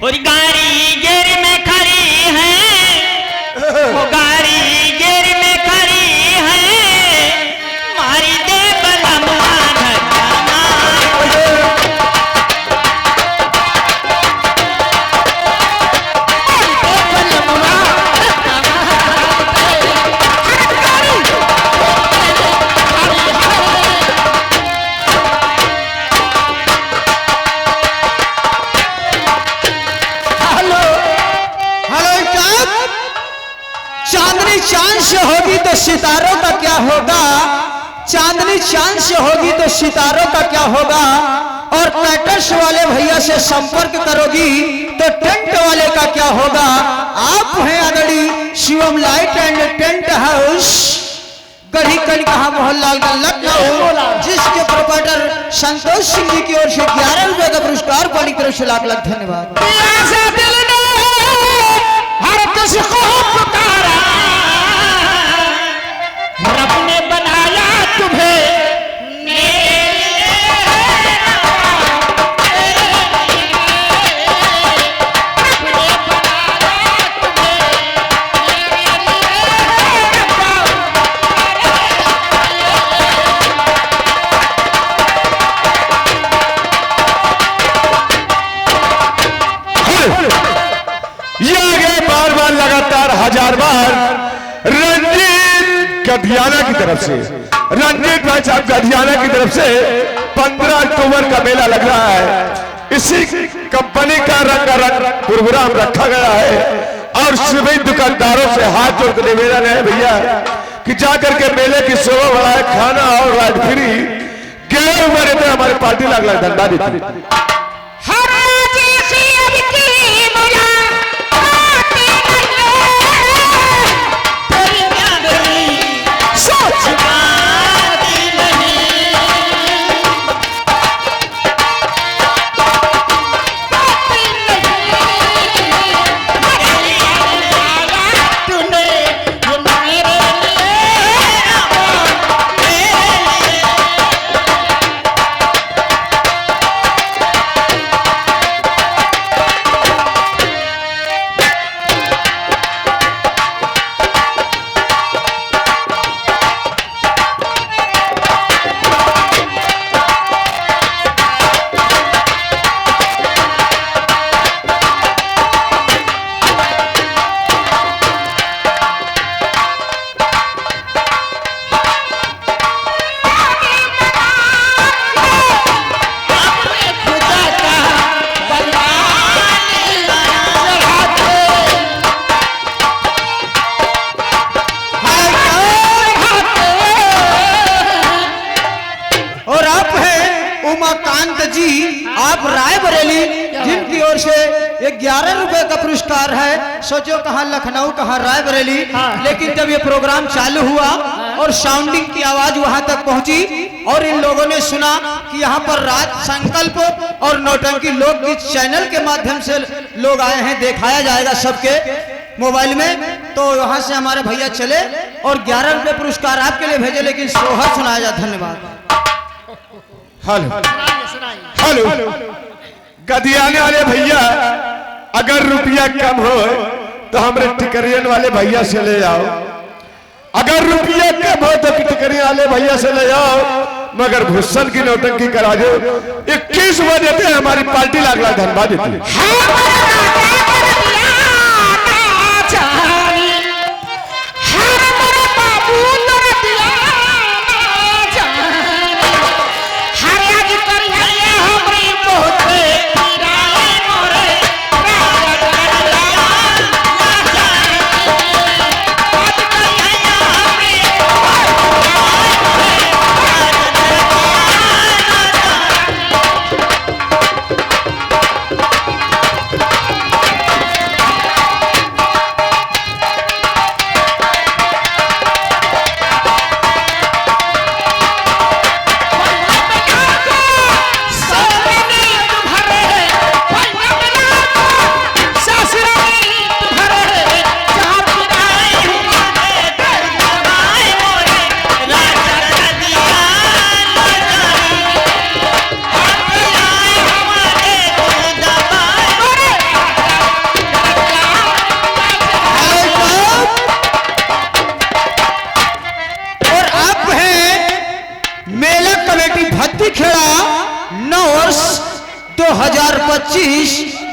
और गाड़ी गेर में खड़ी है, वो गाड़ी गेर में खड़ी है, मारी दे बलमुआ धक्का। चांदनी चांद से होगी तो सितारों का क्या होगा, चांदनी चांद से होगी तो सितारों का क्या होगा, और कैटर्स वाले भैया से संपर्क करोगी तो टेंट वाले का क्या होगा। आप हैं आदरणीय Shivam light and tent house, गढ़ी कनकहा मोहल्ला लखनऊ, जिसके प्रोपराइटर संतोष सिंह जी की ओर से 11 रुपए का पुरस्कार पाली तरफ से लाख लाख धन्यवाद। हर किसको पुकारा, रब ने बनाया तुम्हें हजार बार रंजीत गधियाना की तरफ से, रंजीत भाई साहब गधियाना की तरफ से 15 अक्टूबर का मेला लग रहा है। इसी कंपनी का रंग प्रोग्राम रखा गया है और सभी दुकानदारों से हाथ जोड़ कर निवेदन है भैया कि जाकर के मेले की शोभा बढ़ाए, खाना और राइड फ्री। 11 रुपए में हमारी पार्टी लाख लाख धंधा देती। आप रायबरेली, जिनकी ओर से 11 रुपए का पुरस्कार है। सोचो कहाँ लखनऊ कहाँ रायबरेली, लेकिन जब ये प्रोग्राम चालू हुआ और साउंडिंग की आवाज वहां तक पहुंची और इन लोगों ने सुना कि यहाँ पर राज संकल्प और नौटंकी लोकगीत चैनल के माध्यम से लोग आए हैं, दिखाया जाएगा सबके मोबाइल में, तो वहां से हमारे भैया चले और 11 रुपए पुरस्कार आपके लिए भेजे, लेकिन सोहर सुनाया जा। धन्यवाद। हेलो हेलो, गधियाने वाले भैया अगर रुपया कम हो तो हमारे टिकरियन वाले भैया से ले आओ, अगर रुपया कम हो तो टिकरियन वाले भैया से ले आओ, मगर भूषण की नौटंकी करा दो। 21 बजे थे हमारी पार्टी लाख लाख धन्यवाद देती है।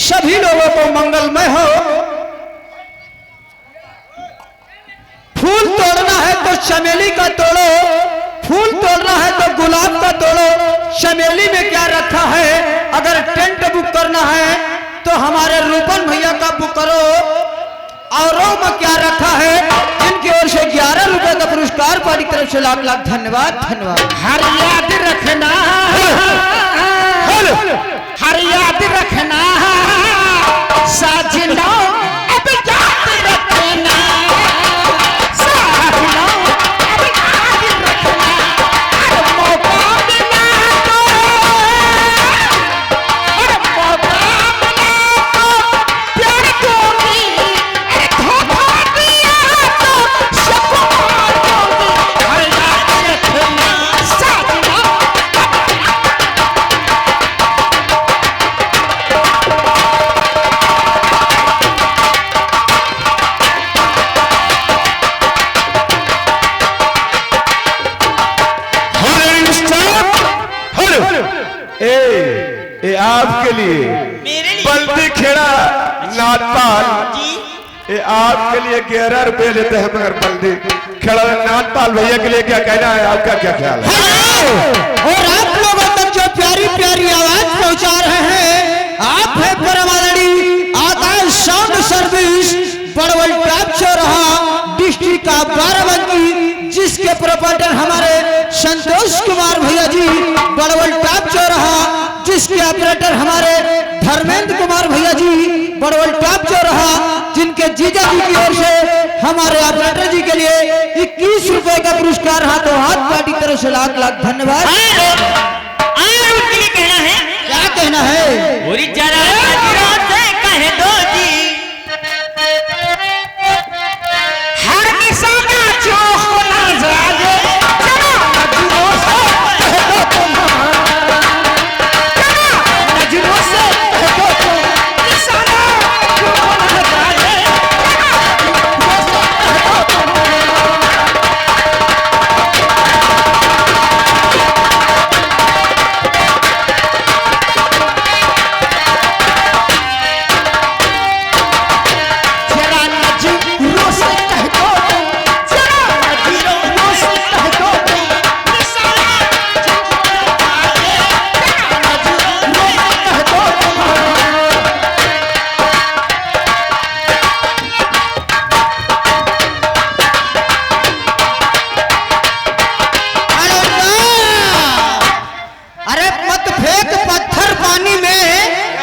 सभी लोगों को मंगलमय हो। फूल तोड़ना है तो चमेली का तोड़ो, फूल तोड़ना है तो गुलाब का तोड़ो। चमेली में क्या रखा है? अगर टेंट बुक करना है तो हमारे रूपन भैया का बुक करो। औरों में क्या रखा है? इनकी ओर से 11 रुपए का पुरस्कार पार्टी की तरफ से लाख लाख धन्यवाद। धन्यवाद। हर याद रखना, हर याद रखना साजना, अब याद रखना साजना, अब याद रखना। हर मौका मिला तो, हर मौका मिला तो प्यार दूंगी, अरे धोखा दिया तो शकुन दूंगी। हर याद रखना साजना। ए आपके लिए मेरे लिए बल्दी खेड़ा नाथपाल, जी ये आपके लिए 11 रुपए लेते हैं, मगर बल्दी खेड़ा नाथपाल भैया के लिए क्या कहना है? आपका क्या ख्याल है? और आप लोगों तक जो प्यारी प्यारी आवाज पहुंचा रहे हैं, आप है परमाणु आकाश साउंड सर्विस, बड़वल टॉप चौराहा, डिस्ट्रिक्ट का बाराबंकी, जिसके प्रोपराइटर हमारे संतोष कुमार भैया जी, बड़वल टॉप चौराहा, जिसके ऑपरेटर हमारे धर्मेंद्र कुमार भैया जी, बड़वल टॉप चौराहा, जिनके जीजा जी की ओर से हमारे ऑपरेटर जी के लिए 21 रुपए का पुरस्कार हाथों हाथ पार्टी तरफ से लाख लाख धन्यवाद। उसके लिए कहना है, क्या कहना है? पूरी जरा नजरों से कह दो जी, हर निशाना चौक न जाए, जरा नजरों से कह दो तुम, जरा नजरों से कह दो तुम, निशाना चौक न जाए, जरा नजरों से कह दो तुम। जरा नजरों से कह दो तुम, जरा नजरों से कह दो तुम, निशाना चौक न जाए, जरा नजरों से कह दो तुम। अरे वाह! अरे मत फेंक पत्थर पानी में,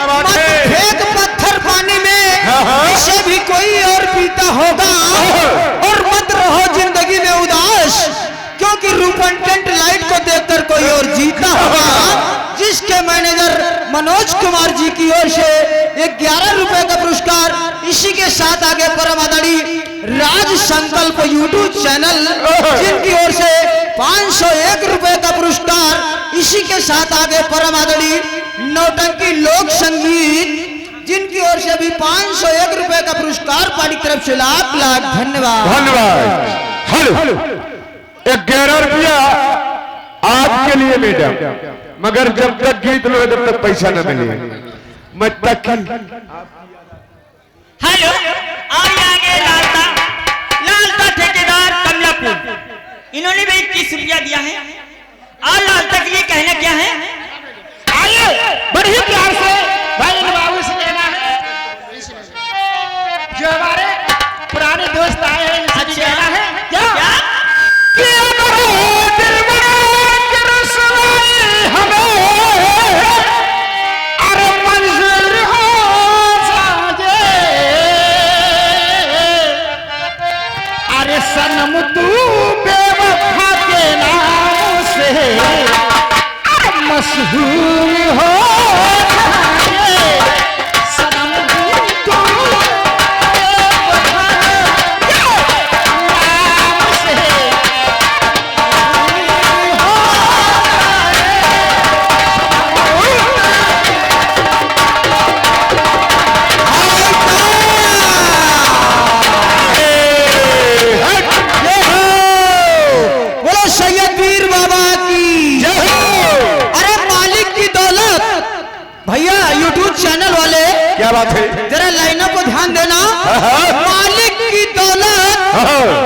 बात मत है? फेंक पत्थर पानी में, हाँ। इसे भी कोई और पीता होगा। और मत रहो जिंदगी में उदास, क्योंकि रूपन टेंट लाइट को देखकर कोई और जीता होगा। जिसके मैनेजर मनोज कुमार जी की ओर से 11 रुपए का पुरस्कार, इसी के साथ आगे परम आदरणीय राज संकल्प यूट्यूब चैनल, जिनकी ओर से 501 रुपए का पुरस्कार, इसी के साथ आगे परम आदरणीय नौटंकी लोक संगीत, जिनकी ओर से भी 501 रुपए का पुरस्कार पार्टी की तरफ से लाख लाख धन्यवाद। धन्यवाद। हेलो 11 रुपया आपके लिए मैडम, मगर जब तक गीत लो तब तक पैसा न मिले। मैं तक हेलो, और आगे लालता ठेकेदार कमलापुर, इन्होंने भी 21 रुपया दिया है। और लालता के लिए कहना क्या है? आइए बड़े ही प्यार से भाई इन बाबू से कहना है, जो हमारे पुराने दोस्त आए हैं, इनसे भी कहना है क्या? कि अगर दिल में कि रसवाई हमें, अरे मंजूर हो जाए, अरे सनम तू बेवफा के नाम से अरे मशहूर हो जाए। बात है? जरा लाइनों को ध्यान देना। मालिक की दौलत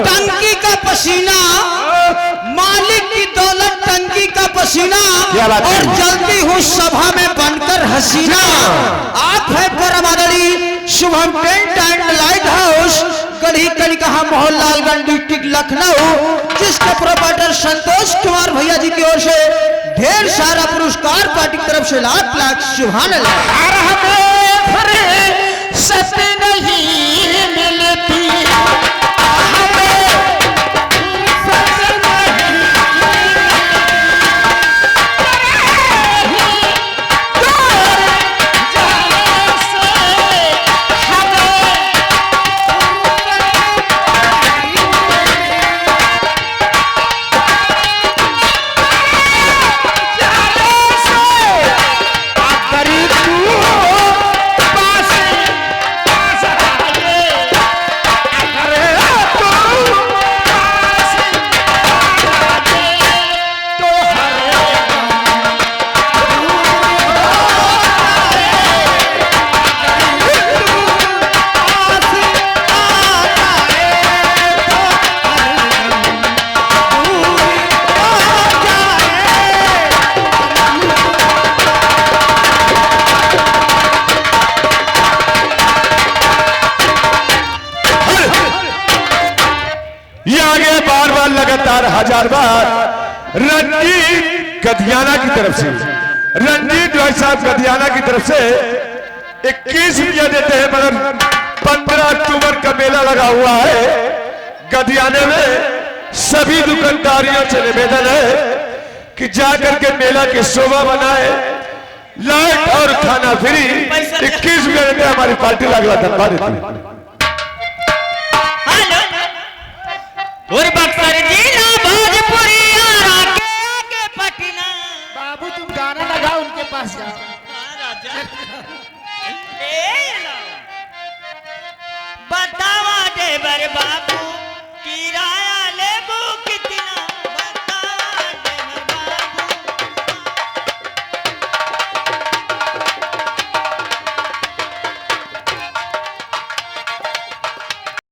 टंकी का पसीना, मालिक की दौलत टंकी का पसीना, क्या बात है? और जलती हूँ सभा में बनकर हसीना। आप है परम आदरणीय Shubham tent and light house, गढ़ी कनिकहा मोहनलालगंज डिस्ट्रिक्ट लखनऊ, जिसके प्रोपराइटर संतोष कुमार भैया जी की ओर से ढेर सारा पुरस्कार पार्टी की तरफ से लाख लाख सुभान अल्लाह। और हमें फुर्सत नहीं मिलती, हमें फुर्सत नहीं लगातार 1000 बार रंजीत गदियाना की तरफ से, रंजीत भाई साहब गदियाना की तरफ से 21 रुपया देते हैं। मगर 15 अक्टूबर का मेला लगा हुआ है गदियाने में। सभी दुकानदारियों से निवेदन है कि जाकर के मेला की शोभा बनाए, लाइट और खाना फ्री। 21 रुपया देते हैं, हमारी पार्टी लगला धनबा देती है। और बक्सर जिला भोजपुरी के पटना। बाबू तुम गाना लगाओ, उनके पास जाओ। बतावा देवर बाबू की राय